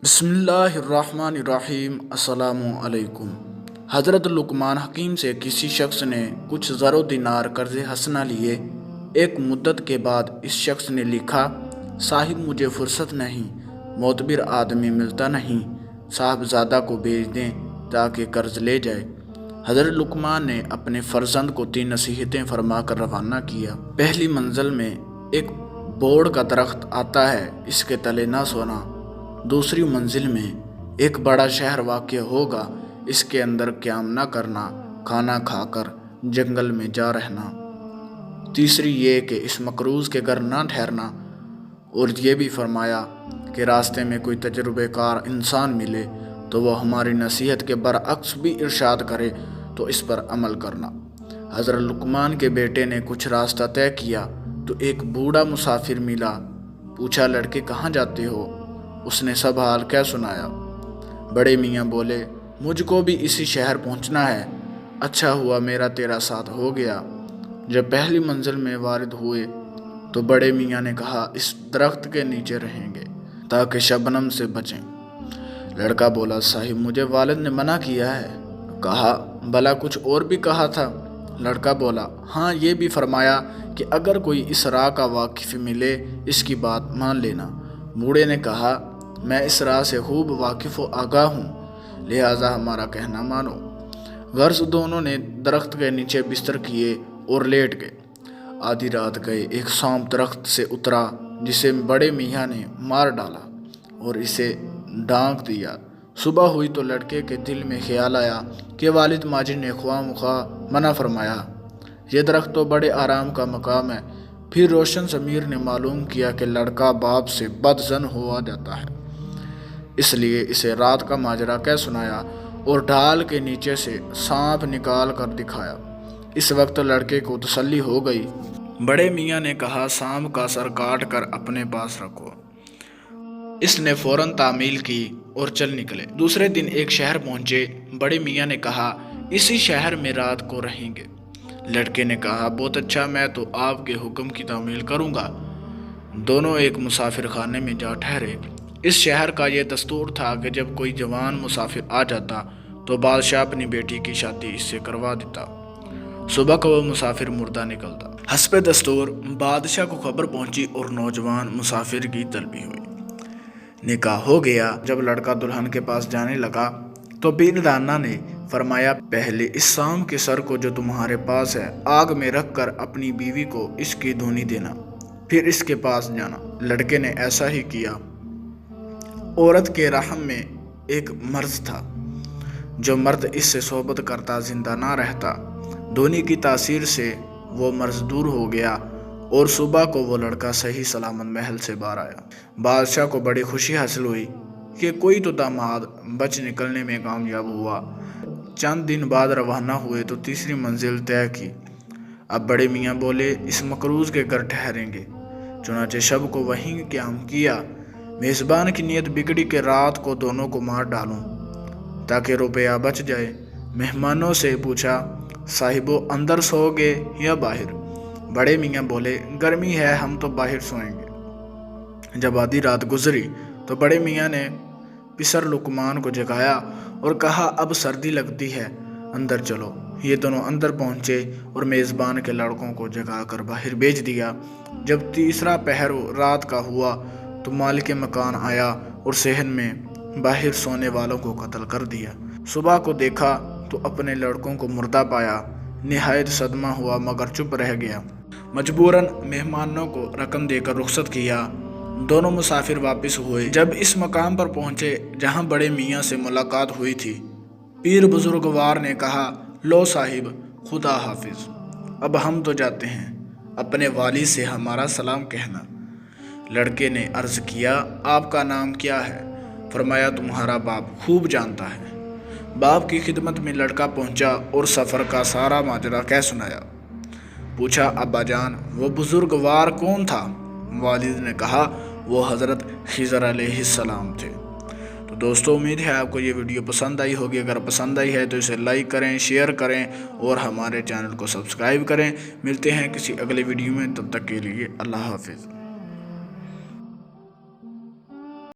بسم اللہ الرحمن الرحیم۔ السلام علیکم۔ حضرت لقمان حکیم سے کسی شخص نے کچھ زر و دینار قرض حسنہ لیے۔ ایک مدت کے بعد اس شخص نے لکھا، صاحب مجھے فرصت نہیں، معتبر آدمی ملتا نہیں، صاحبزادہ کو بھیج دیں تاکہ قرض لے جائے۔ حضرت لقمان نے اپنے فرزند کو 3 نصیحتیں فرما کر روانہ کیا۔ پہلی منزل میں ایک بوڑ کا درخت آتا ہے، اس کے تلے نہ سونا۔ دوسری منزل میں ایک بڑا شہر واقع ہوگا، اس کے اندر قیام نہ کرنا، کھانا کھا کر جنگل میں جا رہنا۔ تیسری یہ کہ اس مقروض کے گھر نہ ٹھہرنا، اور یہ بھی فرمایا کہ راستے میں کوئی تجربہ کار انسان ملے تو وہ ہماری نصیحت کے برعکس بھی ارشاد کرے تو اس پر عمل کرنا۔ حضرت لقمان کے بیٹے نے کچھ راستہ طے کیا تو ایک بوڑھا مسافر ملا۔ پوچھا، لڑکے کہاں جاتے ہو؟ اس نے سب حال کہہ سنایا۔ بڑے میاں بولے، مجھ کو بھی اسی شہر پہنچنا ہے، اچھا ہوا میرا تیرا ساتھ ہو گیا۔ جب پہلی منزل میں وارد ہوئے تو بڑے میاں نے کہا، اس درخت کے نیچے رہیں گے تاکہ شبنم سے بچیں۔ لڑکا بولا، صاحب مجھے والد نے منع کیا ہے۔ کہا، بھلا کچھ اور بھی کہا تھا؟ لڑکا بولا، ہاں یہ بھی فرمایا کہ اگر کوئی اس راہ کا واقف ملے اس کی بات مان لینا۔ بوڑھے نے کہا، میں اس راہ سے خوب واقف و آگاہ ہوں، لہٰذا ہمارا کہنا مانو۔ غرض دونوں نے درخت کے نیچے بستر کیے اور لیٹ گئے۔ آدھی رات گئے ایک سانپ درخت سے اترا جسے بڑے میاں نے مار ڈالا اور اسے ڈانک دیا۔ صبح ہوئی تو لڑکے کے دل میں خیال آیا کہ والد ماجد نے خواہ مخواہ منع فرمایا، یہ درخت تو بڑے آرام کا مقام ہے۔ پھر روشن ضمیر نے معلوم کیا کہ لڑکا باپ سے بد ظن ہوا جاتا ہے، اس لیے اسے رات کا ماجرا کہہ سنایا اور ڈھال کے نیچے سے سانپ نکال کر دکھایا۔ اس وقت لڑکے کو تسلی ہو گئی۔ بڑے میاں نے کہا، سانپ کا سر کاٹ کر اپنے پاس رکھو۔ اس نے فوراً تعمیل کی اور چل نکلے۔ دوسرے دن ایک شہر پہنچے۔ بڑے میاں نے کہا، اسی شہر میں رات کو رہیں گے۔ لڑکے نے کہا، بہت اچھا، میں تو آپ کے حکم کی تعمیل کروں گا۔ دونوں ایک مسافر خانے میں جا ٹھہرے۔ اس شہر کا یہ دستور تھا کہ جب کوئی جوان مسافر آ جاتا تو بادشاہ اپنی بیٹی کی شادی اس سے کروا دیتا۔ صبح کو وہ مسافر مردہ نکلتا۔ حسب دستور بادشاہ کو خبر پہنچی اور نوجوان مسافر کی طلبی ہوئی۔ نکاح ہو گیا۔ جب لڑکا دلہن کے پاس جانے لگا تو بیردانہ نے فرمایا، پہلے اس سانپ کے سر کو جو تمہارے پاس ہے آگ میں رکھ کر اپنی بیوی کو اس کی دھونی دینا، پھر اس کے پاس جانا۔ لڑکے نے ایسا ہی کیا۔ عورت کے رحم میں ایک مرض تھا، جو مرد اس سے صحبت کرتا زندہ نہ رہتا۔ دھونی کی تاثیر سے وہ مرض دور ہو گیا اور صبح کو وہ لڑکا صحیح سلامت محل سے باہر آیا۔ بادشاہ کو بڑی خوشی حاصل ہوئی کہ کوئی تو داماد بچ نکلنے میں کامیاب ہوا۔ چند دن بعد روانہ ہوئے تو تیسری منزل طے کی۔ اب بڑے میاں بولے، اس مقروض کے گھر ٹھہریں گے۔ چنانچہ شب کو وہیں قیام کیا۔ میزبان کی نیت بگڑی کہ رات کو دونوں کو مار ڈالوں تاکہ روپیہ بچ جائے۔ مہمانوں سے پوچھا، صاحبو اندر سو گے یا باہر؟ بڑے میاں بولے، گرمی ہے، ہم تو باہر سوئیں گے۔ جب آدھی رات گزری تو بڑے میاں نے پسر لقمان کو جگایا اور کہا، اب سردی لگتی ہے، اندر چلو۔ یہ دونوں اندر پہنچے اور میزبان کے لڑکوں کو جگا کر باہر بھیج دیا۔ جب تیسرا پہر رات کا ہوا تو مالک مکان آیا اور صحن میں باہر سونے والوں کو قتل کر دیا۔ صبح کو دیکھا تو اپنے لڑکوں کو مردہ پایا۔ نہایت صدمہ ہوا مگر چپ رہ گیا۔ مجبوراً مہمانوں کو رقم دے کر رخصت کیا۔ دونوں مسافر واپس ہوئے۔ جب اس مقام پر پہنچے جہاں بڑے میاں سے ملاقات ہوئی تھی، پیر بزرگوار نے کہا، لو صاحب، خدا حافظ، اب ہم تو جاتے ہیں، اپنے والد سے ہمارا سلام کہنا۔ لڑکے نے عرض کیا، آپ کا نام کیا ہے؟ فرمایا، تمہارا باپ خوب جانتا ہے۔ باپ کی خدمت میں لڑکا پہنچا اور سفر کا سارا ماجرا کہہ سنایا۔ پوچھا، ابا جان وہ بزرگوار کون تھا؟ والد نے کہا، وہ حضرت خضر علیہ السلام تھے۔ تو دوستو، امید ہے آپ کو یہ ویڈیو پسند آئی ہوگی۔ اگر پسند آئی ہے تو اسے لائک کریں، شیئر کریں اور ہمارے چینل کو سبسکرائب کریں۔ ملتے ہیں کسی اگلے ویڈیو میں، تب تک کے لیے اللہ حافظ۔